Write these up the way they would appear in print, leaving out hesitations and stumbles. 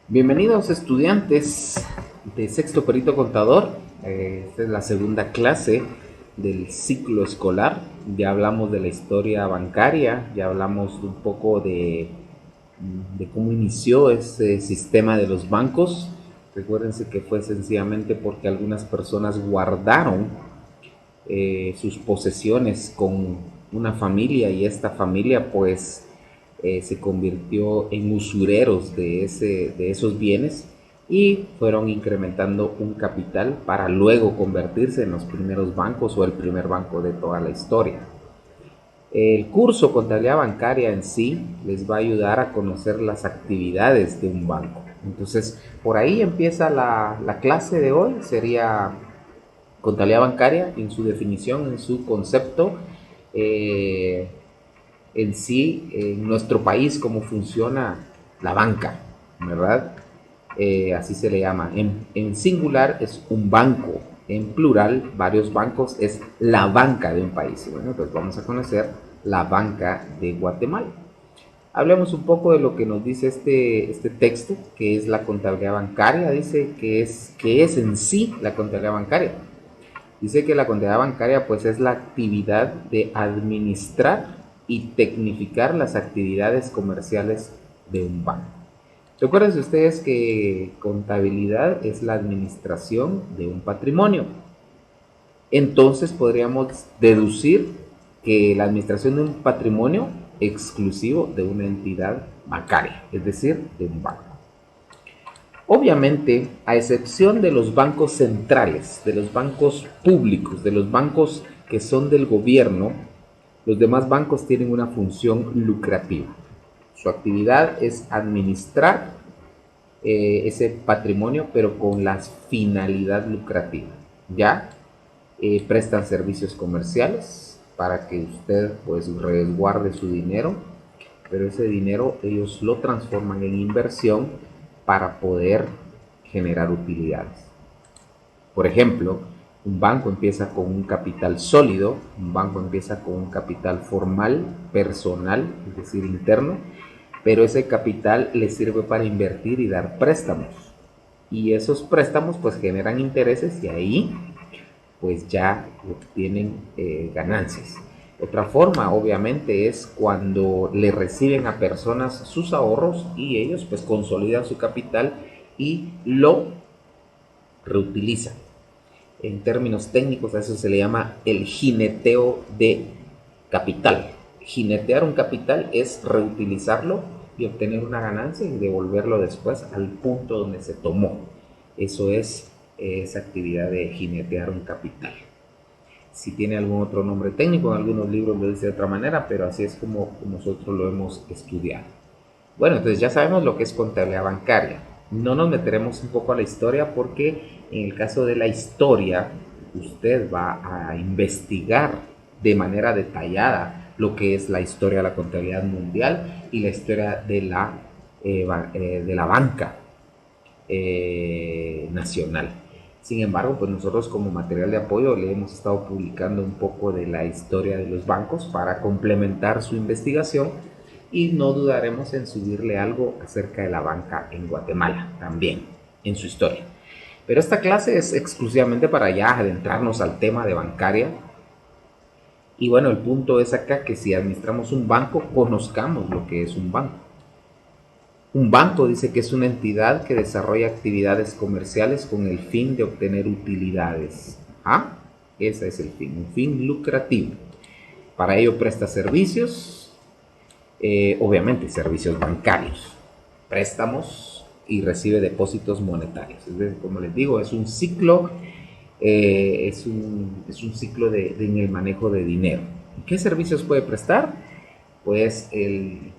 Bienvenidos estudiantes de sexto perito contador. Esta es la segunda clase del ciclo escolar. Ya hablamos de la historia bancaria, ya hablamos un poco de cómo inició ese sistema de los bancos. Recuérdense que fue sencillamente porque algunas personas guardaron sus posesiones con una familia y esta familia pues se convirtió en usureros de esos bienes y fueron incrementando un capital para luego convertirse en los primeros bancos o el primer banco de toda la historia. El curso Contabilidad Bancaria en sí les va a ayudar a conocer las actividades de un banco. Entonces, por ahí empieza la clase de hoy. Sería contabilidad bancaria en su definición, en su concepto, eh, en sí, en nuestro país, cómo funciona la banca, ¿verdad? Así se le llama. En singular es un banco, en plural, varios bancos, es la banca de un país. Bueno, pues vamos a conocer la banca de Guatemala. Hablemos un poco de lo que nos dice este texto, que es la contabilidad bancaria. Dice que es en sí la contabilidad bancaria. Dice que la contabilidad bancaria pues es la actividad de administrar y tecnificar las actividades comerciales de un banco. Recuerden ustedes que contabilidad es la administración de un patrimonio. Entonces podríamos deducir que la administración de un patrimonio exclusivo de una entidad bancaria, es decir, de un banco. Obviamente, a excepción de los bancos centrales, de los bancos públicos, de los bancos que son del gobierno, los demás bancos tienen una función lucrativa. Su actividad es administrar ese patrimonio, pero con la finalidad lucrativa. Ya prestan servicios comerciales para que usted pues resguarde su dinero, pero ese dinero ellos lo transforman en inversión para poder generar utilidades. Por ejemplo, un banco empieza con un capital sólido, un banco empieza con un capital formal, personal, es decir, interno, pero ese capital le sirve para invertir y dar préstamos. Y esos préstamos pues generan intereses y ahí pues ya obtienen ganancias. Otra forma, obviamente, es cuando le reciben a personas sus ahorros y ellos pues consolidan su capital y lo reutilizan. En términos técnicos a eso se le llama el jineteo de capital. Jinetear un capital es reutilizarlo y obtener una ganancia y devolverlo después al punto donde se tomó. Eso es esa actividad de jinetear un capital. Si tiene algún otro nombre técnico, en algunos libros lo dice de otra manera, pero así es como nosotros lo hemos estudiado. Bueno, entonces ya sabemos lo que es contabilidad bancaria. No nos meteremos un poco a la historia porque en el caso de la historia, usted va a investigar de manera detallada lo que es la historia de la contabilidad mundial y la historia de la banca nacional. Sin embargo, pues nosotros como material de apoyo le hemos estado publicando un poco de la historia de los bancos para complementar su investigación y no dudaremos en subirle algo acerca de la banca en Guatemala también, en su historia. Pero esta clase es exclusivamente para ya adentrarnos al tema de bancaria. Y bueno, el punto es acá que si administramos un banco, conozcamos lo que es un banco. Un banco dice que es una entidad que desarrolla actividades comerciales con el fin de obtener utilidades. ¿Ah? Ese es el fin, un fin lucrativo. Para ello presta servicios, obviamente servicios bancarios, préstamos y recibe depósitos monetarios. Es decir, como les digo, es un ciclo, es un ciclo en el manejo de dinero. ¿Qué servicios puede prestar? Pues el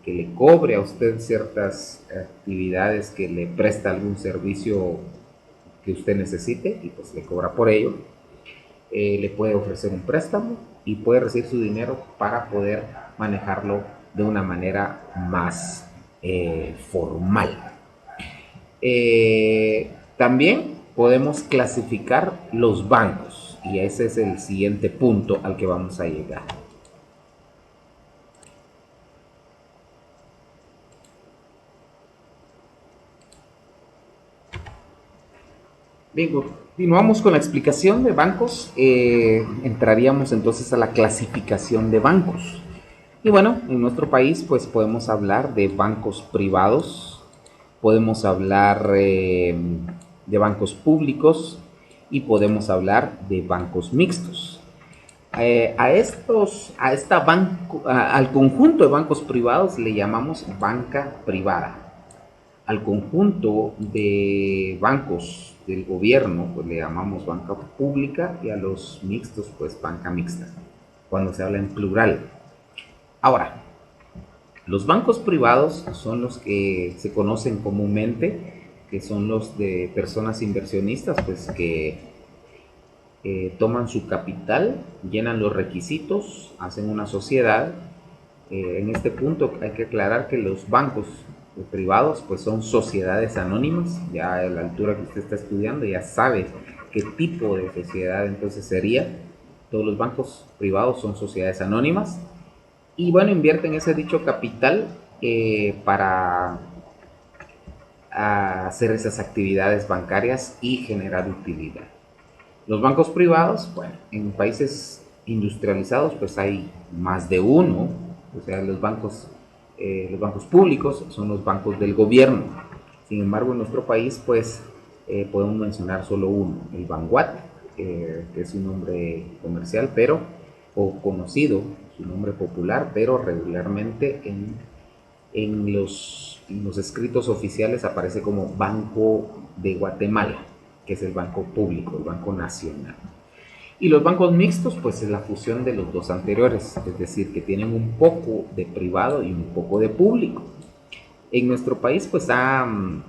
que le cobre a usted ciertas actividades, que le presta algún servicio que usted necesite y pues le cobra por ello. Le puede ofrecer un préstamo y puede recibir su dinero para poder manejarlo de una manera más formal. También podemos clasificar los bancos y ese es el siguiente punto al que vamos a llegar. Bien, continuamos con la explicación de bancos. Entraríamos entonces a la clasificación de bancos. Y bueno, en nuestro país pues podemos hablar de bancos privados, podemos hablar de bancos públicos y podemos hablar de bancos mixtos. Al conjunto de bancos privados le llamamos banca privada. Al conjunto de bancos del gobierno pues le llamamos banca pública, y a los mixtos pues banca mixta, cuando se habla en plural. Ahora, los bancos privados son los que se conocen comúnmente, que son los de personas inversionistas, pues que toman su capital, llenan los requisitos, hacen una sociedad. En este punto hay que aclarar que los bancos privados pues son sociedades anónimas. Ya a la altura que usted está estudiando ya sabe qué tipo de sociedad entonces sería. Todos los bancos privados son sociedades anónimas y bueno, invierten ese dicho capital para hacer esas actividades bancarias y generar utilidad. Los bancos privados, bueno, en países industrializados pues hay más de uno. O sea, los bancos públicos son los bancos del gobierno. Sin embargo, en nuestro país pues podemos mencionar solo uno, el Banguat, que es un nombre comercial, pero o conocido, su nombre popular, pero regularmente en los escritos oficiales aparece como Banco de Guatemala, que es el banco público, el Banco Nacional. Y los bancos mixtos, pues es la fusión de los dos anteriores, es decir, que tienen un poco de privado y un poco de público. En nuestro país, pues han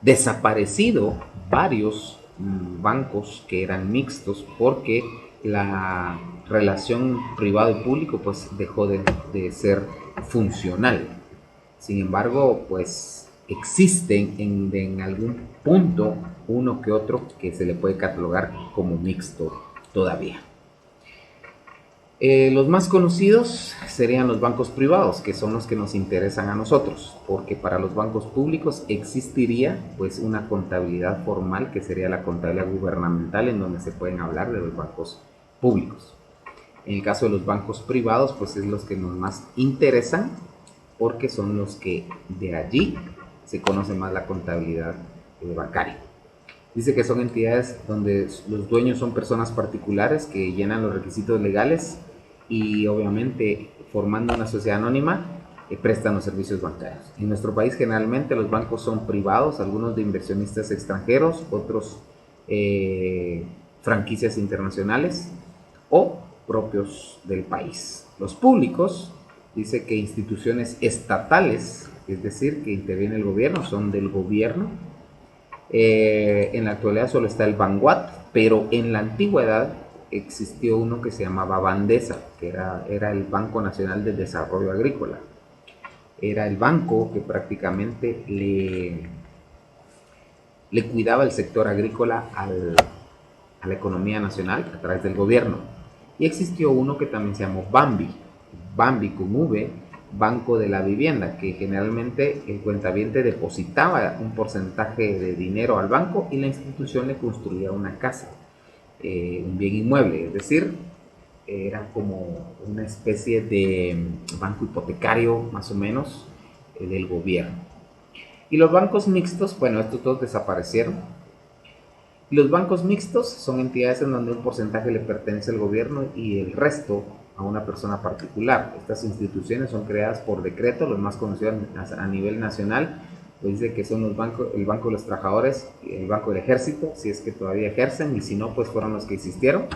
desaparecido varios bancos que eran mixtos porque la relación privado y público pues dejó de ser funcional. Sin embargo, pues existen en algún punto uno que otro que se le puede catalogar como mixto todavía. Los más conocidos serían los bancos privados, que son los que nos interesan a nosotros, porque para los bancos públicos existiría pues una contabilidad formal, que sería la contabilidad gubernamental, en donde se pueden hablar de los bancos públicos. En el caso de los bancos privados, pues es los que nos más interesan, porque son los que de allí se conoce más la contabilidad bancaria. Dice que son entidades donde los dueños son personas particulares que llenan los requisitos legales y obviamente formando una sociedad anónima prestan los servicios bancarios. En nuestro país generalmente los bancos son privados, algunos de inversionistas extranjeros, otros franquicias internacionales o propios del país. Los públicos, dice que instituciones estatales, es decir, que interviene el gobierno, son del gobierno. En la actualidad solo está el Banguat, pero en la antigüedad existió uno que se llamaba Bandesa, que era el Banco Nacional de Desarrollo Agrícola. Era el banco que prácticamente le cuidaba el sector agrícola a la economía nacional a través del gobierno. Y existió uno que también se llamó Bambi, Bambi con V, Banco de la Vivienda, que generalmente el cuentaviente depositaba un porcentaje de dinero al banco y la institución le construía una casa, un bien inmueble, es decir, era como una especie de banco hipotecario más o menos del gobierno. Y los bancos mixtos, bueno, estos dos desaparecieron. Los bancos mixtos son entidades en donde un porcentaje le pertenece al gobierno y el resto a una persona particular. Estas instituciones son creadas por decreto, los más conocidos a nivel nacional, pues dice que son el Banco de los Trabajadores, el Banco del Ejército, si es que todavía ejercen, y si no, pues fueron los que existieron.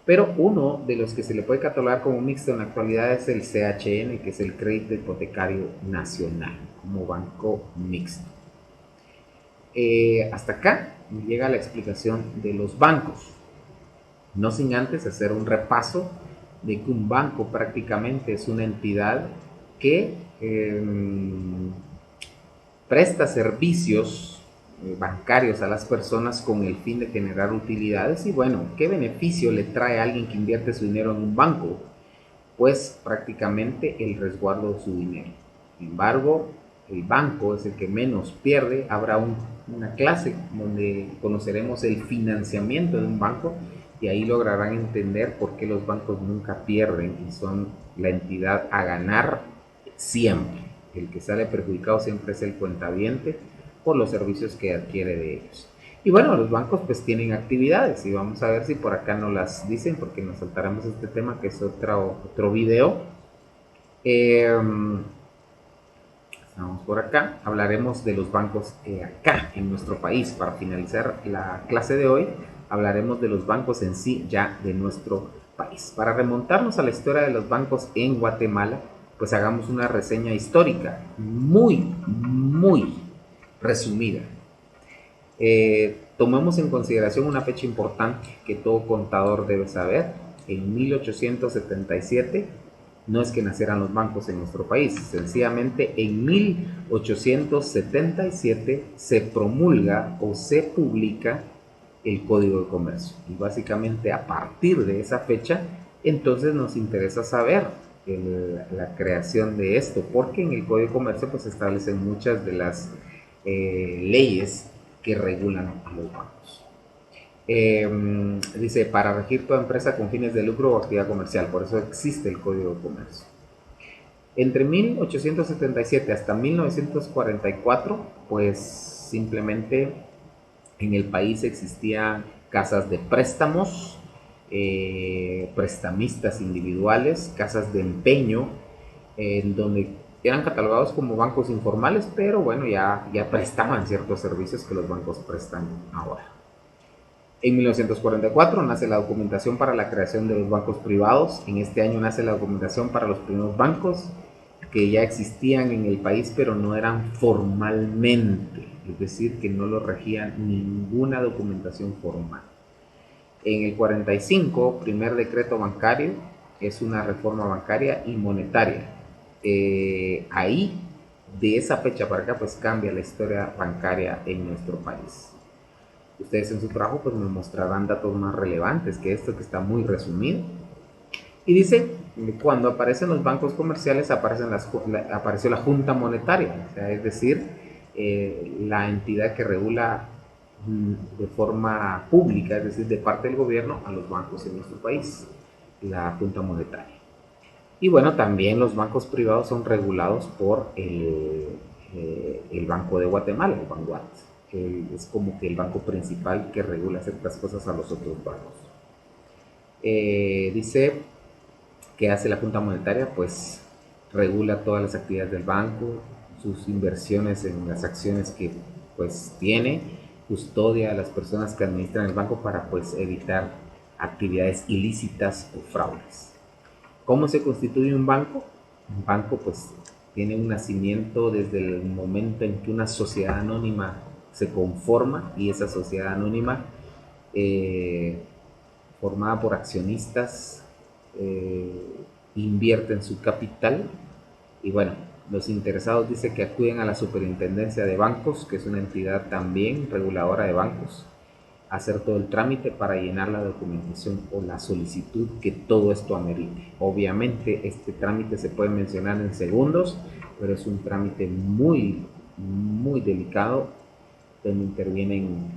Pero uno de los que se le puede catalogar como mixto en la actualidad es el CHN, que es el Crédito Hipotecario Nacional, como banco mixto. Hasta acá llega la explicación de los bancos, no sin antes hacer un repaso de que un banco prácticamente es una entidad que presta servicios bancarios a las personas con el fin de generar utilidades. Y bueno, ¿qué beneficio le trae a alguien que invierte su dinero en un banco? Pues prácticamente el resguardo de su dinero. Sin embargo, el banco es el que menos pierde. Habrá una clase donde conoceremos el financiamiento de un banco y ahí lograrán entender por qué los bancos nunca pierden y son la entidad a ganar siempre. El que sale perjudicado siempre es el cuentaviente por los servicios que adquiere de ellos. Y bueno, los bancos pues tienen actividades y vamos a ver si por acá no las dicen porque nos saltaremos este tema que es otro video. Vamos por acá, hablaremos de los bancos acá en nuestro país. Para finalizar la clase de hoy, hablaremos de los bancos en sí ya de nuestro país. Para remontarnos a la historia de los bancos en Guatemala, pues hagamos una reseña histórica muy resumida. Tomemos en consideración una fecha importante que todo contador debe saber. En 1877 no es que nacieran los bancos en nuestro país, sencillamente en 1877 se promulga o se publica el Código de Comercio. Y básicamente a partir de esa fecha, entonces nos interesa saber la creación de esto, porque en el Código de Comercio pues se establecen muchas de las leyes que regulan a los bancos. Dice, para regir toda empresa con fines de lucro o actividad comercial, por eso existe el Código de Comercio. Entre 1877 hasta 1944, pues simplemente en el país existían casas de préstamos, prestamistas individuales, casas de empeño, en donde eran catalogados como bancos informales, pero bueno, ya prestaban ciertos servicios que los bancos prestan ahora. En 1944 nace la documentación para la creación de los bancos privados. En este año nace la documentación para los primeros bancos que ya existían en el país, pero no eran formalmente, es decir, que no lo regía ninguna documentación formal. En el 45, primer decreto bancario, es una reforma bancaria y monetaria. Ahí, de esa fecha para acá, pues cambia la historia bancaria en nuestro país. Ustedes en su trabajo pues me mostrarán datos más relevantes que esto que está muy resumido. Y dice, cuando aparecen los bancos comerciales apareció la Junta Monetaria, o sea, es decir, la entidad que regula de forma pública, es decir, de parte del gobierno a los bancos en nuestro país, la Junta Monetaria. Y bueno, también los bancos privados son regulados por el Banco de Guatemala, el Banguat, que es como que el banco principal que regula ciertas cosas a los otros bancos. Dice que hace la Junta Monetaria, pues regula todas las actividades del banco, sus inversiones en las acciones que pues tiene, custodia a las personas que administran el banco para pues evitar actividades ilícitas o fraudes. ¿Cómo se constituye un banco? Un banco pues tiene un nacimiento desde el momento en que una sociedad anónima se conforma, y esa sociedad anónima formada por accionistas invierte en su capital y bueno, los interesados dicen que acuden a la Superintendencia de Bancos, que es una entidad también reguladora de bancos, a hacer todo el trámite para llenar la documentación o la solicitud que todo esto amerite. Obviamente este trámite se puede mencionar en segundos, pero es un trámite muy delicado, donde intervienen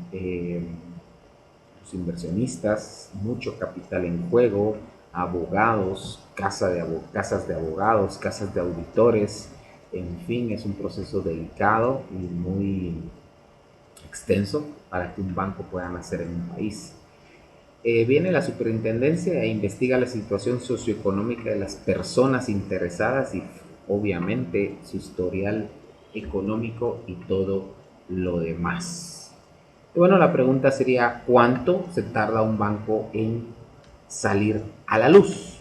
los inversionistas, mucho capital en juego, abogados, casas de abogados, casas de auditores, en fin, es un proceso delicado y muy extenso para que un banco pueda nacer en un país. Viene la superintendencia e investiga la situación socioeconómica de las personas interesadas y obviamente su historial económico y todo lo demás. Y bueno, la pregunta sería, ¿cuánto se tarda un banco en salir a la luz?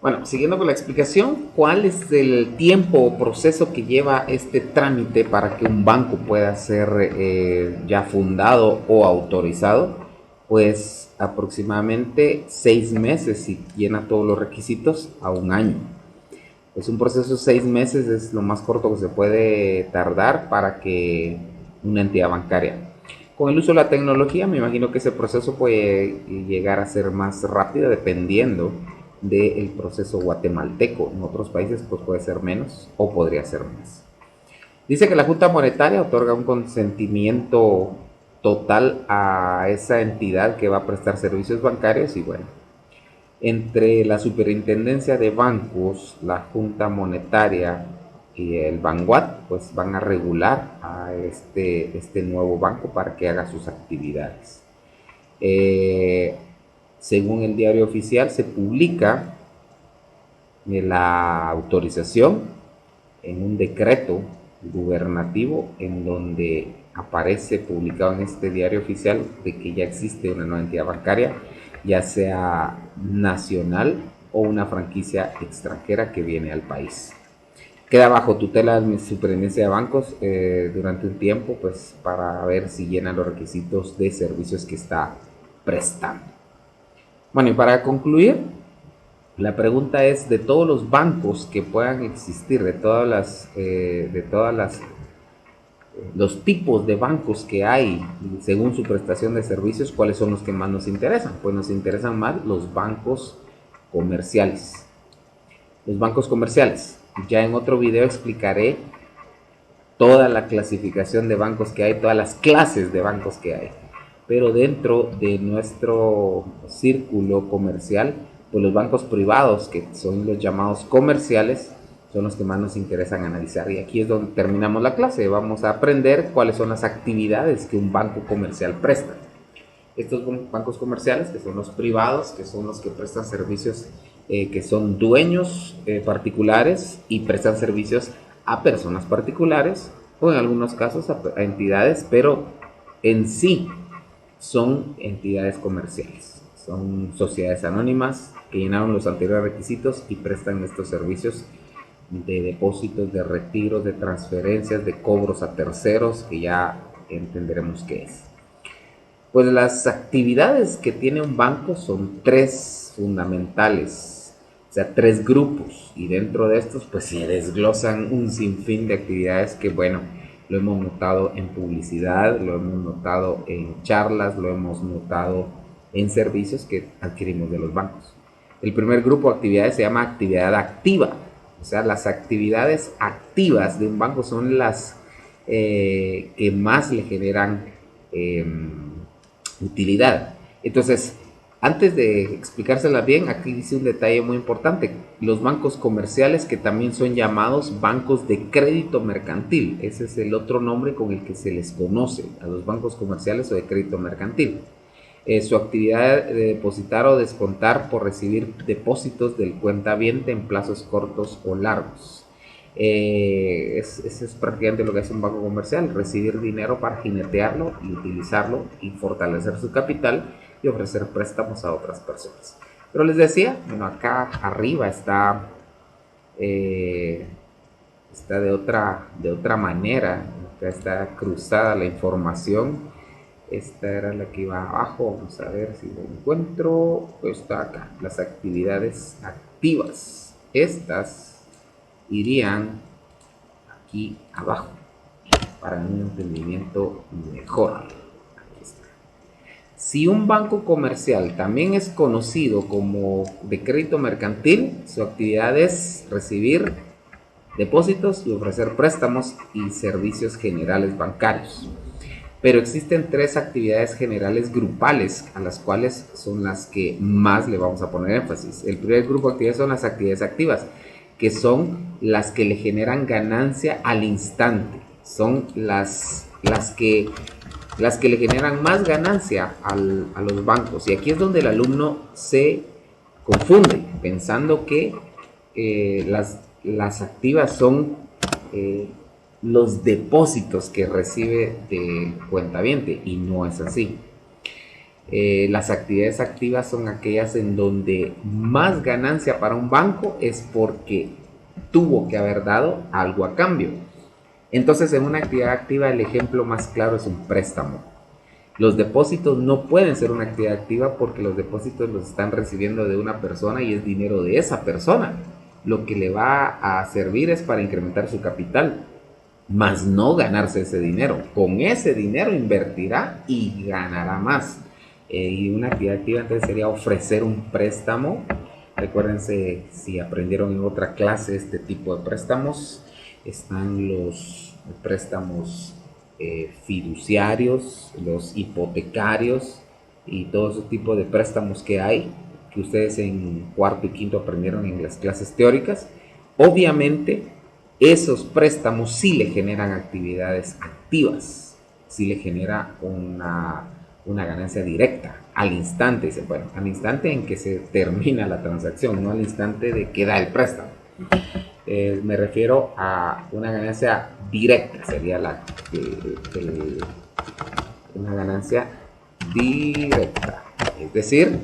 Bueno, siguiendo con la explicación, ¿cuál es el tiempo o proceso que lleva este trámite para que un banco pueda ser ya fundado o autorizado? Pues aproximadamente 6 meses si llena todos los requisitos, a un año. Es un proceso de 6 meses, es lo más corto que se puede tardar para que una entidad bancaria. Con el uso de la tecnología, me imagino que ese proceso puede llegar a ser más rápido dependiendo del proceso guatemalteco. En otros países pues puede ser menos o podría ser más. Dice que la Junta Monetaria otorga un consentimiento total a esa entidad que va a prestar servicios bancarios y bueno, entre la Superintendencia de Bancos, la Junta Monetaria y el Banguat, pues van a regular a este nuevo banco para que haga sus actividades. Según el diario oficial, se publica la autorización en un decreto gubernativo en donde aparece publicado en este diario oficial de que ya existe una nueva entidad bancaria, ya sea nacional o una franquicia extranjera que viene al país. Queda bajo tutela de la Superintendencia de Bancos durante un tiempo, pues para ver si llena los requisitos de servicios que está prestando. Bueno, y para concluir, la pregunta es, de todos los bancos que puedan existir, de todas las los tipos de bancos que hay según su prestación de servicios, ¿cuáles son los que más nos interesan? Pues nos interesan más los bancos comerciales. Los bancos comerciales. Ya en otro video explicaré toda la clasificación de bancos que hay, todas las clases de bancos que hay. Pero dentro de nuestro círculo comercial, pues los bancos privados, que son los llamados comerciales, son los que más nos interesan analizar. Y aquí es donde terminamos la clase. Vamos a aprender cuáles son las actividades que un banco comercial presta. Estos bancos comerciales, que son los privados, que son los que prestan servicios, que son dueños particulares y prestan servicios a personas particulares o en algunos casos a entidades, pero en sí son entidades comerciales. Son sociedades anónimas que llenaron los anteriores requisitos y prestan estos servicios de depósitos, de retiros, de transferencias, de cobros a terceros, que ya entenderemos qué es. Pues las actividades que tiene un banco son tres fundamentales, o sea, tres grupos, y dentro de estos pues se desglosan un sinfín de actividades que bueno, lo hemos notado en publicidad, lo hemos notado en charlas, lo hemos notado en servicios que adquirimos de los bancos. El primer grupo de actividades se llama actividad activa, o sea, las actividades activas de un banco son las que más le generan utilidad. Entonces, antes de explicársela bien, aquí dice un detalle muy importante. Los bancos comerciales, que también son llamados bancos de crédito mercantil, ese es el otro nombre con el que se les conoce a los bancos comerciales o de crédito mercantil. Su actividad de depositar o descontar por recibir depósitos del cuentaviente en plazos cortos o largos. Eso es prácticamente lo que hace un banco comercial, recibir dinero para jinetearlo y utilizarlo y fortalecer su capital y ofrecer préstamos a otras personas. Pero les decía, bueno, acá arriba está de otra manera, acá está cruzada la información. Esta era la que iba abajo, vamos a ver si lo encuentro. Está acá, las actividades activas. Estas irían aquí abajo para un entendimiento mejor. Aquí está. Si un banco comercial también es conocido como de crédito mercantil, su actividad es recibir depósitos y ofrecer préstamos y servicios generales bancarios. Pero existen tres actividades generales grupales a las cuales son las que más le vamos a poner énfasis. El primer grupo de actividades son las actividades activas, que son las que le generan ganancia al instante. Son las que le generan más ganancia a los bancos. Y aquí es donde el alumno se confunde, pensando que las activas son los depósitos que recibe del cuentaviente, y no es así. Las actividades activas son aquellas en donde más ganancia para un banco es porque tuvo que haber dado algo a cambio. Entonces, en una actividad activa, el ejemplo más claro es un préstamo. Los depósitos no pueden ser una actividad activa porque los depósitos los están recibiendo de una persona y es dinero de esa persona. Lo que le va a servir es para incrementar su capital. más no ganarse ese dinero. Con ese dinero invertirá y ganará más. Y una actividad activa entonces sería ofrecer un préstamo. Recuérdense, si aprendieron en otra clase este tipo de préstamos, están los préstamos fiduciarios, los hipotecarios y todo ese tipo de préstamos que hay, que ustedes en cuarto y quinto aprendieron en las clases teóricas. Obviamente, esos préstamos sí le generan actividades activas, sí le genera una ganancia directa al instante, bueno, al instante en que se termina la transacción, no al instante de que da el préstamo. Me refiero a una ganancia directa, sería una ganancia directa, es decir,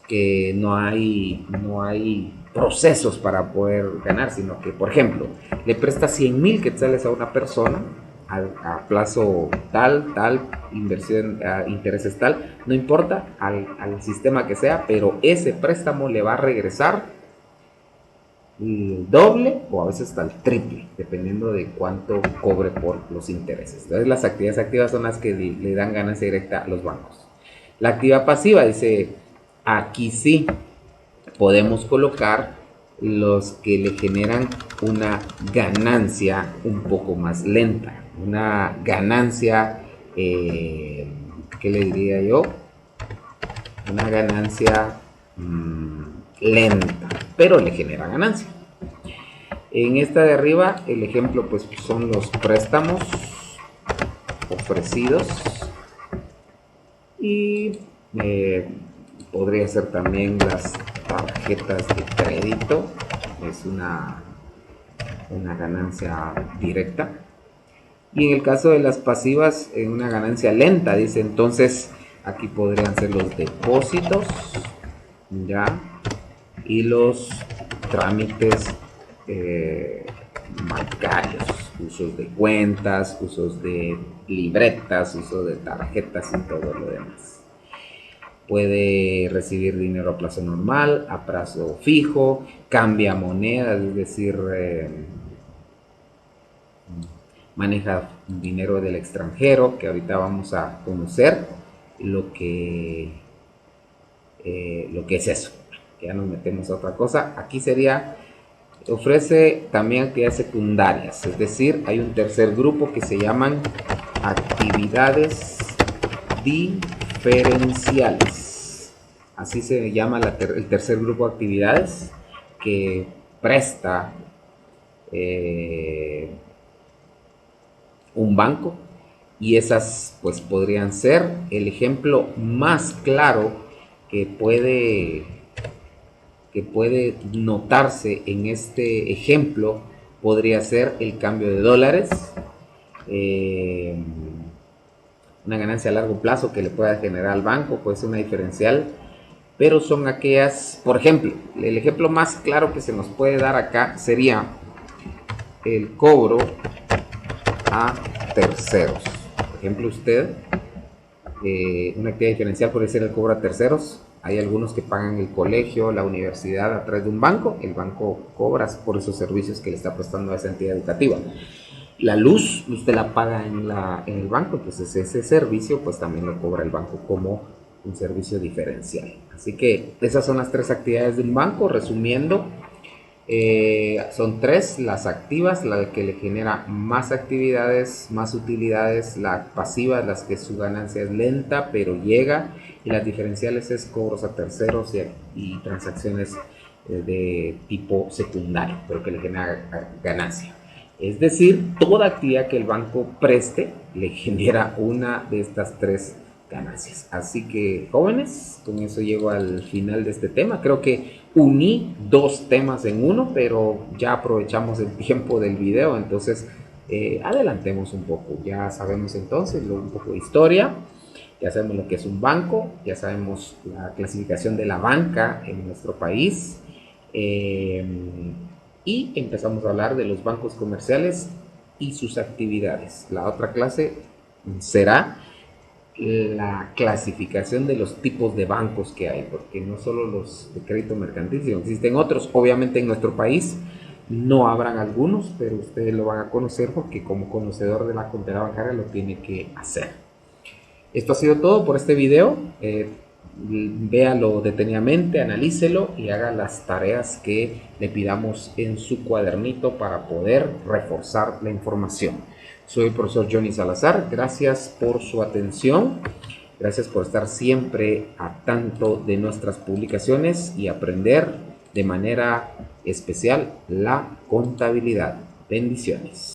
que no hay procesos para poder ganar, sino que, por ejemplo, le presta 100,000 quetzales a una persona a plazo tal, inversión, intereses tal, no importa al sistema que sea, pero ese préstamo le va a regresar el doble o a veces hasta el triple, dependiendo de cuánto cobre por los intereses. Entonces las actividades activas son las que le dan ganancia directa a los bancos. La actividad pasiva, dice, aquí sí podemos colocar los que le generan una ganancia un poco más lenta, una ganancia, ¿qué le diría yo? Una ganancia lenta, pero le genera ganancia. En esta de arriba, el ejemplo pues son los préstamos ofrecidos y podría ser también las tarjetas de crédito, es una ganancia directa. Y en el caso de las pasivas, una ganancia lenta, dice. Entonces aquí podrían ser los depósitos, ya, y los trámites bancarios, usos de cuentas, usos de libretas, uso de tarjetas y todo lo demás. Puede recibir dinero a plazo normal, a plazo fijo, cambia monedas, es decir, maneja dinero del extranjero, que ahorita vamos a conocer lo que es eso. Ya nos metemos a otra cosa. Aquí sería, ofrece también actividades secundarias, es decir, hay un tercer grupo que se llaman actividades diferenciales. Así se llama el tercer grupo de actividades que presta un banco, y esas pues podrían ser el ejemplo más claro que puede notarse en este ejemplo. Podría ser el cambio de dólares, una ganancia a largo plazo que le pueda generar al banco, puede ser una diferencial, pero son aquellas, por ejemplo, el ejemplo más claro que se nos puede dar acá sería el cobro a terceros. Por ejemplo, usted, una actividad diferencial puede ser el cobro a terceros. Hay algunos que pagan el colegio, la universidad a través de un banco. El banco cobra por esos servicios que le está prestando a esa entidad educativa. La luz usted la paga en el banco, entonces ese servicio pues también lo cobra el banco como un servicio diferencial. Así que esas son las tres actividades de un banco. Resumiendo, son tres: las activas, la que le genera más actividades, más utilidades; la pasiva, las que su ganancia es lenta pero llega; y las diferenciales es cobros a terceros y transacciones de tipo secundario pero que le genera ganancia. Es decir, toda actividad que el banco preste le genera una de estas tres ganancias. Así que, jóvenes, con eso llego al final de este tema. Creo que uní dos temas en uno, pero ya aprovechamos el tiempo del video, entonces adelantemos un poco. Ya sabemos entonces un poco de historia, ya sabemos lo que es un banco, ya sabemos la clasificación de la banca en nuestro país, y empezamos a hablar de los bancos comerciales y sus actividades. La otra clase será la clasificación de los tipos de bancos que hay, porque no solo los de crédito mercantil, sino que existen otros. Obviamente en nuestro país No habrán algunos, pero ustedes lo van a conocer porque como conocedor de la contabilidad bancaria lo tiene que hacer. Esto ha sido todo por este video. Véalo detenidamente, analícelo y haga las tareas que le pidamos en su cuadernito para poder reforzar la información. Soy el profesor Johnny Salazar. Gracias por su atención. Gracias por estar siempre a tanto de nuestras publicaciones y aprender de manera especial la contabilidad. Bendiciones.